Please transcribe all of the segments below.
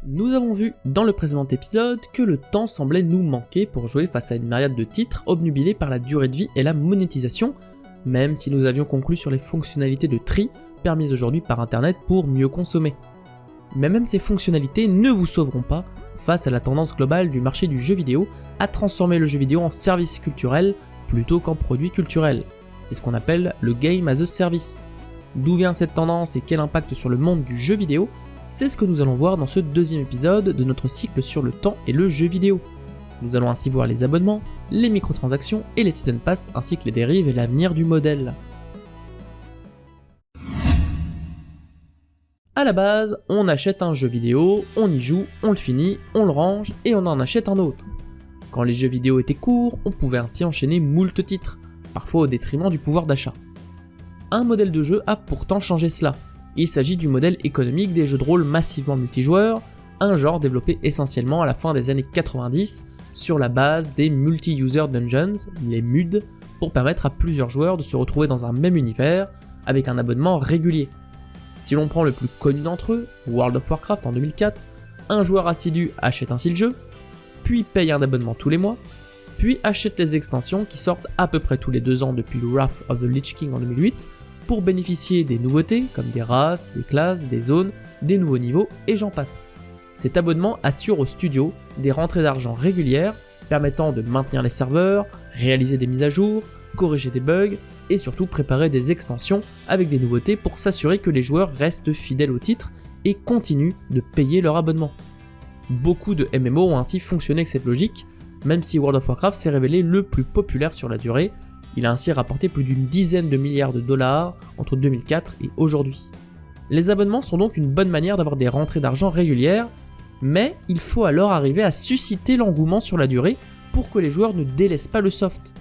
Nous avons vu dans le précédent épisode que le temps semblait nous manquer pour jouer face à une myriade de titres obnubilés par la durée de vie et la monétisation, même si nous avions conclu sur les fonctionnalités de tri permises aujourd'hui par internet pour mieux consommer. Mais même ces fonctionnalités ne vous sauveront pas face à la tendance globale du marché du jeu vidéo à transformer le jeu vidéo en service culturel plutôt qu'en produit culturel. C'est ce qu'on appelle le Game as a Service. D'où vient cette tendance et quel impact sur le monde du jeu vidéo ? C'est ce que nous allons voir dans ce deuxième épisode de notre cycle sur le temps et le jeu vidéo. Nous allons ainsi voir les abonnements, les microtransactions et les Season Pass ainsi que les dérives et l'avenir du modèle. A la base, on achète un jeu vidéo, on y joue, on le finit, on le range et on en achète un autre. Quand les jeux vidéo étaient courts, on pouvait ainsi enchaîner moult titres, parfois au détriment du pouvoir d'achat. Un modèle de jeu a pourtant changé cela. Il s'agit du modèle économique des jeux de rôle massivement multijoueurs, un genre développé essentiellement à la fin des années 90 sur la base des Multi-User Dungeons, les MUD, pour permettre à plusieurs joueurs de se retrouver dans un même univers avec un abonnement régulier. Si l'on prend le plus connu d'entre eux, World of Warcraft en 2004, un joueur assidu achète ainsi le jeu, puis paye un abonnement tous les mois, puis achète les extensions qui sortent à peu près tous les 2 ans depuis le Wrath of the Lich King en 2008, pour bénéficier des nouveautés comme des races, des classes, des zones, des nouveaux niveaux et j'en passe. Cet abonnement assure aux studios des rentrées d'argent régulières permettant de maintenir les serveurs, réaliser des mises à jour, corriger des bugs et surtout préparer des extensions avec des nouveautés pour s'assurer que les joueurs restent fidèles au titre et continuent de payer leur abonnement. Beaucoup de MMO ont ainsi fonctionné avec cette logique, même si World of Warcraft s'est révélé le plus populaire sur la durée. Il a ainsi rapporté plus d'une dizaine de milliards de dollars entre 2004 et aujourd'hui. Les abonnements sont donc une bonne manière d'avoir des rentrées d'argent régulières, mais il faut alors arriver à susciter l'engouement sur la durée pour que les joueurs ne délaissent pas le soft.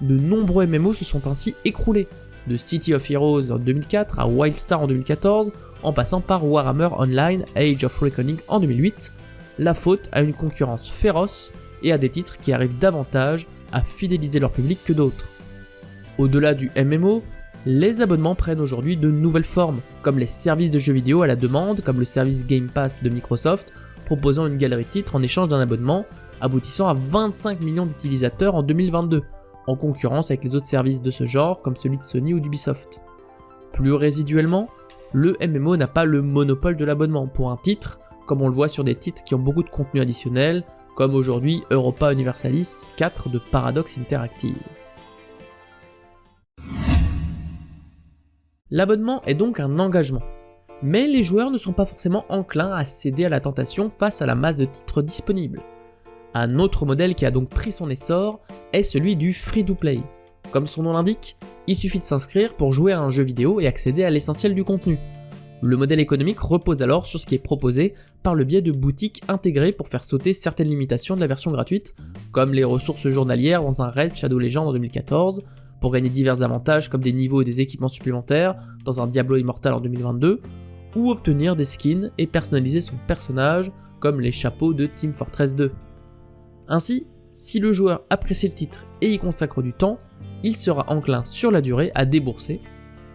De nombreux MMO se sont ainsi écroulés, de City of Heroes en 2004 à Wildstar en 2014, en passant par Warhammer Online Age of Reckoning en 2008, la faute à une concurrence féroce et à des titres qui arrivent davantage à fidéliser leur public que d'autres. Au-delà du MMO, les abonnements prennent aujourd'hui de nouvelles formes, comme les services de jeux vidéo à la demande, comme le service Game Pass de Microsoft, proposant une galerie de titres en échange d'un abonnement, aboutissant à 25 millions d'utilisateurs en 2022, en concurrence avec les autres services de ce genre, comme celui de Sony ou d'Ubisoft. Plus résiduellement, le MMO n'a pas le monopole de l'abonnement pour un titre, comme on le voit sur des titres qui ont beaucoup de contenu additionnel, comme aujourd'hui Europa Universalis 4 de Paradox Interactive. L'abonnement est donc un engagement, mais les joueurs ne sont pas forcément enclins à céder à la tentation face à la masse de titres disponibles. Un autre modèle qui a donc pris son essor est celui du free-to-play. Comme son nom l'indique, il suffit de s'inscrire pour jouer à un jeu vidéo et accéder à l'essentiel du contenu. Le modèle économique repose alors sur ce qui est proposé par le biais de boutiques intégrées pour faire sauter certaines limitations de la version gratuite, comme les ressources journalières dans un raid Shadow Legends en 2014, pour gagner divers avantages comme des niveaux et des équipements supplémentaires dans un Diablo Immortal en 2022, ou obtenir des skins et personnaliser son personnage comme les chapeaux de Team Fortress 2. Ainsi, si le joueur apprécie le titre et y consacre du temps, il sera enclin sur la durée à débourser,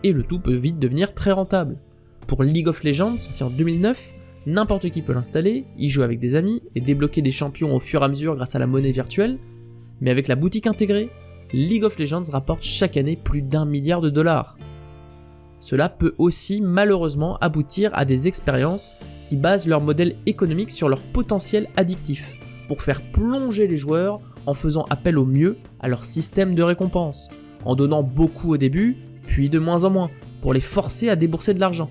et le tout peut vite devenir très rentable. Pour League of Legends, sorti en 2009, n'importe qui peut l'installer, y jouer avec des amis et débloquer des champions au fur et à mesure grâce à la monnaie virtuelle, mais avec la boutique intégrée, League of Legends rapporte chaque année plus d'1 milliard de dollars. Cela peut aussi malheureusement aboutir à des expériences qui basent leur modèle économique sur leur potentiel addictif, pour faire plonger les joueurs en faisant appel au mieux à leur système de récompense, en donnant beaucoup au début, puis de moins en moins, pour les forcer à débourser de l'argent.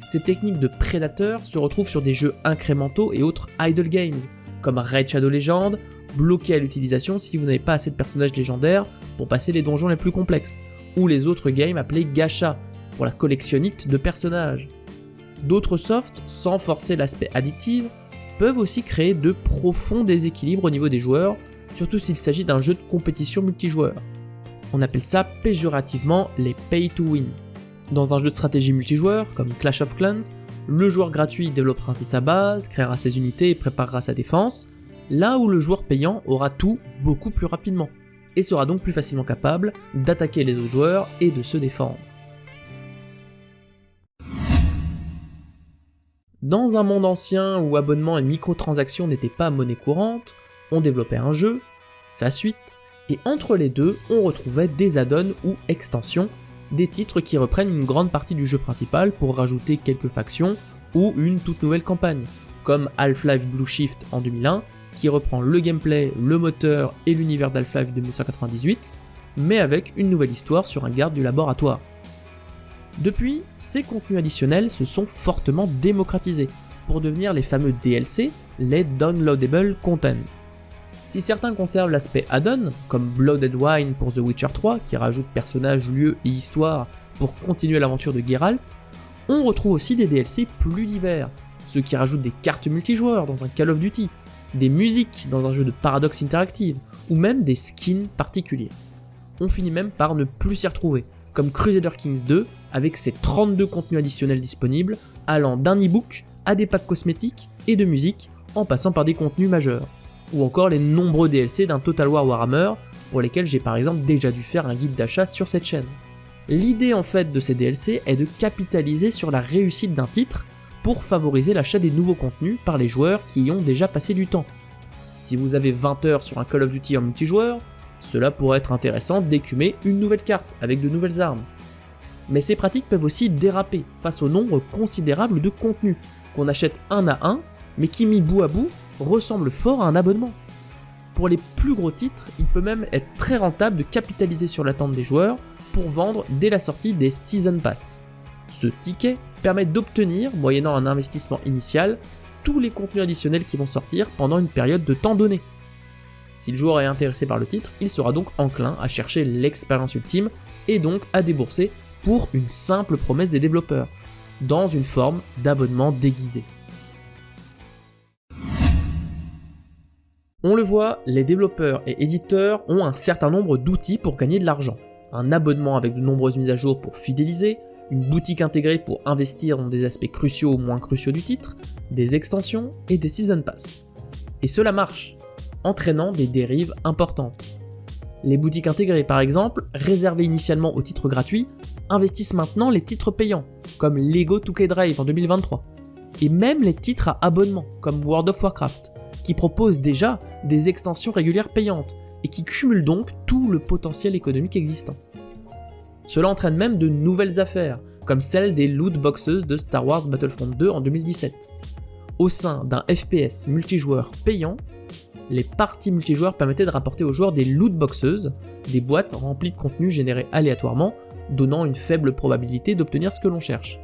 Ces techniques de prédateurs se retrouvent sur des jeux incrémentaux et autres idle games, comme Raid Shadow Legends, bloqué à l'utilisation si vous n'avez pas assez de personnages légendaires pour passer les donjons les plus complexes, ou les autres games appelés gacha, pour la collectionnite de personnages. D'autres softs, sans forcer l'aspect addictif, peuvent aussi créer de profonds déséquilibres au niveau des joueurs, surtout s'il s'agit d'un jeu de compétition multijoueur. On appelle ça péjorativement les pay to win. Dans un jeu de stratégie multijoueur, comme Clash of Clans, le joueur gratuit développera ainsi sa base, créera ses unités et préparera sa défense, là où le joueur payant aura tout beaucoup plus rapidement, et sera donc plus facilement capable d'attaquer les autres joueurs et de se défendre. Dans un monde ancien où abonnements et microtransactions n'étaient pas monnaie courante, on développait un jeu, sa suite, et entre les deux, on retrouvait des add-ons ou extensions, des titres qui reprennent une grande partie du jeu principal pour rajouter quelques factions ou une toute nouvelle campagne, comme Half-Life Blue Shift en 2001, qui reprend le gameplay, le moteur et l'univers d'Half-Life de 1998, mais avec une nouvelle histoire sur un garde du laboratoire. Depuis, ces contenus additionnels se sont fortement démocratisés pour devenir les fameux DLC, les Downloadable Content. Si certains conservent l'aspect add-on, comme Blood & Wine pour The Witcher 3, qui rajoute personnages, lieux et histoire pour continuer l'aventure de Geralt, on retrouve aussi des DLC plus divers, ceux qui rajoutent des cartes multijoueurs dans un Call of Duty, des musiques dans un jeu de Paradox Interactive, ou même des skins particuliers. On finit même par ne plus s'y retrouver, comme Crusader Kings 2, avec ses 32 contenus additionnels disponibles, allant d'un e-book à des packs cosmétiques et de musique, en passant par des contenus majeurs. Ou encore les nombreux DLC d'un Total War Warhammer, pour lesquels j'ai par exemple déjà dû faire un guide d'achat sur cette chaîne. L'idée en fait de ces DLC est de capitaliser sur la réussite d'un titre pour favoriser l'achat des nouveaux contenus par les joueurs qui y ont déjà passé du temps. Si vous avez 20 heures sur un Call of Duty en multijoueur, cela pourrait être intéressant d'écumer une nouvelle carte avec de nouvelles armes. Mais ces pratiques peuvent aussi déraper face au nombre considérable de contenus qu'on achète un à un, mais qui mis bout à bout ressemblent fort à un abonnement. Pour les plus gros titres, il peut même être très rentable de capitaliser sur l'attente des joueurs pour vendre dès la sortie des Season Pass. Ce ticket permet d'obtenir, moyennant un investissement initial, tous les contenus additionnels qui vont sortir pendant une période de temps donnée. Si le joueur est intéressé par le titre, il sera donc enclin à chercher l'expérience ultime et donc à débourser pour une simple promesse des développeurs, dans une forme d'abonnement déguisé. On le voit, les développeurs et éditeurs ont un certain nombre d'outils pour gagner de l'argent. Un abonnement avec de nombreuses mises à jour pour fidéliser, une boutique intégrée pour investir dans des aspects cruciaux ou moins cruciaux du titre, des extensions et des Season Pass. Et cela marche, entraînant des dérives importantes. Les boutiques intégrées par exemple, réservées initialement aux titres gratuits, investissent maintenant les titres payants, comme Lego 2K Drive en 2023, et même les titres à abonnement, comme World of Warcraft, qui proposent déjà des extensions régulières payantes, et qui cumulent donc tout le potentiel économique existant. Cela entraîne même de nouvelles affaires, comme celle des loot boxes de Star Wars Battlefront 2 en 2017. Au sein d'un FPS multijoueur payant, les parties multijoueurs permettaient de rapporter aux joueurs des loot boxes, des boîtes remplies de contenu généré aléatoirement, donnant une faible probabilité d'obtenir ce que l'on cherche.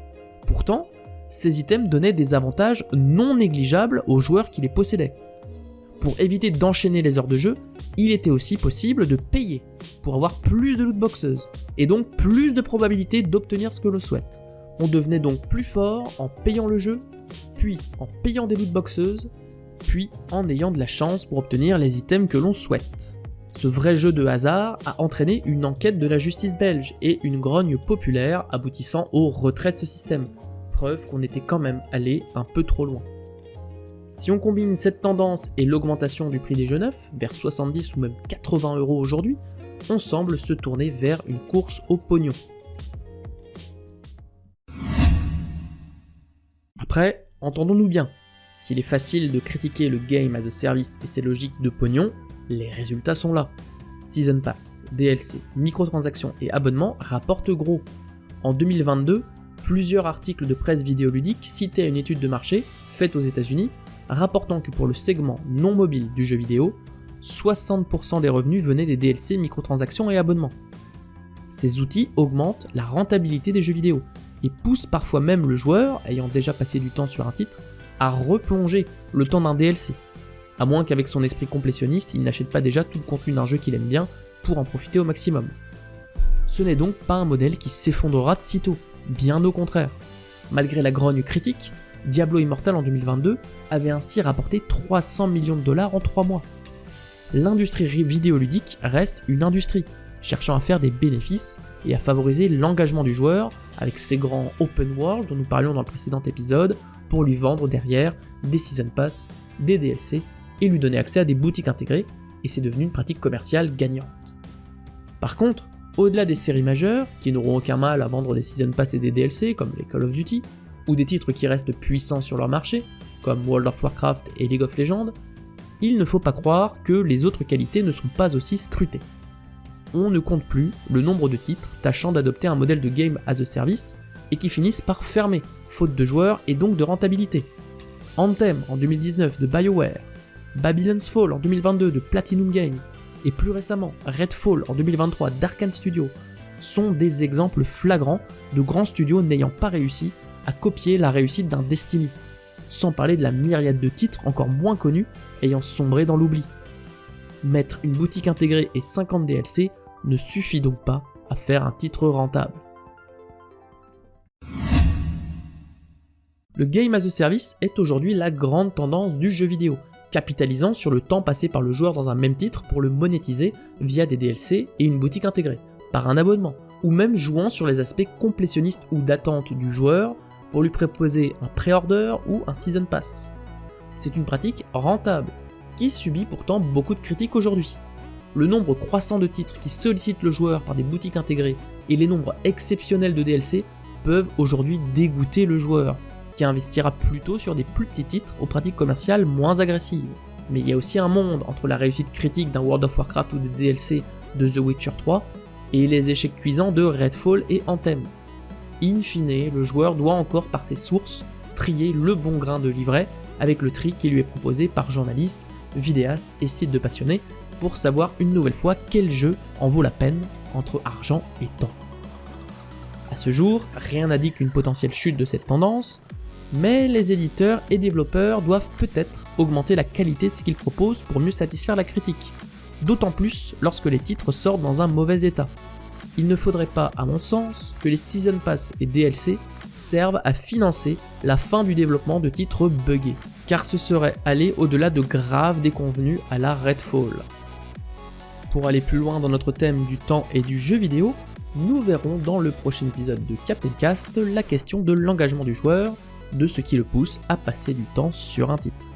Pourtant, ces items donnaient des avantages non négligeables aux joueurs qui les possédaient. Pour éviter d'enchaîner les heures de jeu, il était aussi possible de payer pour avoir plus de loot boxes, et donc plus de probabilité d'obtenir ce que l'on souhaite. On devenait donc plus fort en payant le jeu, puis en payant des loot boxes, puis en ayant de la chance pour obtenir les items que l'on souhaite. Ce vrai jeu de hasard a entraîné une enquête de la justice belge et une grogne populaire aboutissant au retrait de ce système, preuve qu'on était quand même allé un peu trop loin. Si on combine cette tendance et l'augmentation du prix des jeux neufs, vers 70 ou même 80 € aujourd'hui, on semble se tourner vers une course au pognon. Après, entendons-nous bien, s'il est facile de critiquer le game as a service et ses logiques de pognon, les résultats sont là. Season Pass, DLC, microtransactions et abonnements rapportent gros. En 2022, plusieurs articles de presse vidéoludique citaient une étude de marché faite aux États-Unis rapportant que pour le segment non mobile du jeu vidéo, 60% des revenus venaient des DLC, microtransactions et abonnements. Ces outils augmentent la rentabilité des jeux vidéo et poussent parfois même le joueur, ayant déjà passé du temps sur un titre, à replonger le temps d'un DLC, à moins qu'avec son esprit complétionniste, il n'achète pas déjà tout le contenu d'un jeu qu'il aime bien pour en profiter au maximum. Ce n'est donc pas un modèle qui s'effondrera de sitôt, bien au contraire. Malgré la grogne critique, Diablo Immortal en 2022 avait ainsi rapporté 300 millions de dollars en 3 mois. L'industrie vidéoludique reste une industrie, cherchant à faire des bénéfices et à favoriser l'engagement du joueur avec ses grands open world dont nous parlions dans le précédent épisode, pour lui vendre derrière des Season Pass, des DLC et lui donner accès à des boutiques intégrées, et c'est devenu une pratique commerciale gagnante. Par contre, au-delà des séries majeures, qui n'auront aucun mal à vendre des Season Pass et des DLC comme les Call of Duty, ou des titres qui restent puissants sur leur marché, comme World of Warcraft et League of Legends, il ne faut pas croire que les autres qualités ne sont pas aussi scrutées. On ne compte plus le nombre de titres tâchant d'adopter un modèle de game as a service et qui finissent par fermer, faute de joueurs et donc de rentabilité. Anthem en 2019 de BioWare, Babylon's Fall en 2022 de Platinum Games, et plus récemment Redfall en 2023 d'Arkane Studios, sont des exemples flagrants de grands studios n'ayant pas réussi à copier la réussite d'un Destiny, sans parler de la myriade de titres encore moins connus ayant sombré dans l'oubli. Mettre une boutique intégrée et 50 DLC ne suffit donc pas à faire un titre rentable. Le Game as a Service est aujourd'hui la grande tendance du jeu vidéo, capitalisant sur le temps passé par le joueur dans un même titre pour le monétiser via des DLC et une boutique intégrée, par un abonnement, ou même jouant sur les aspects complétionnistes ou d'attente du joueur pour lui proposer un pré-order ou un season pass. C'est une pratique rentable, qui subit pourtant beaucoup de critiques aujourd'hui. Le nombre croissant de titres qui sollicitent le joueur par des boutiques intégrées et les nombres exceptionnels de DLC peuvent aujourd'hui dégoûter le joueur, qui investira plutôt sur des plus petits titres aux pratiques commerciales moins agressives. Mais il y a aussi un monde entre la réussite critique d'un World of Warcraft ou des DLC de The Witcher 3 et les échecs cuisants de Redfall et Anthem. In fine, le joueur doit encore par ses sources trier le bon grain de livret avec le tri qui lui est proposé par journalistes, vidéastes et sites de passionnés pour savoir une nouvelle fois quel jeu en vaut la peine entre argent et temps. A ce jour, rien n'indique une potentielle chute de cette tendance, mais les éditeurs et développeurs doivent peut-être augmenter la qualité de ce qu'ils proposent pour mieux satisfaire la critique, d'autant plus lorsque les titres sortent dans un mauvais état. Il ne faudrait pas, à mon sens, que les Season Pass et DLC servent à financer la fin du développement de titres buggés, car ce serait aller au-delà de graves déconvenues à la Redfall. Pour aller plus loin dans notre thème du temps et du jeu vidéo, nous verrons dans le prochain épisode de Captain Cast la question de l'engagement du joueur, de ce qui le pousse à passer du temps sur un titre.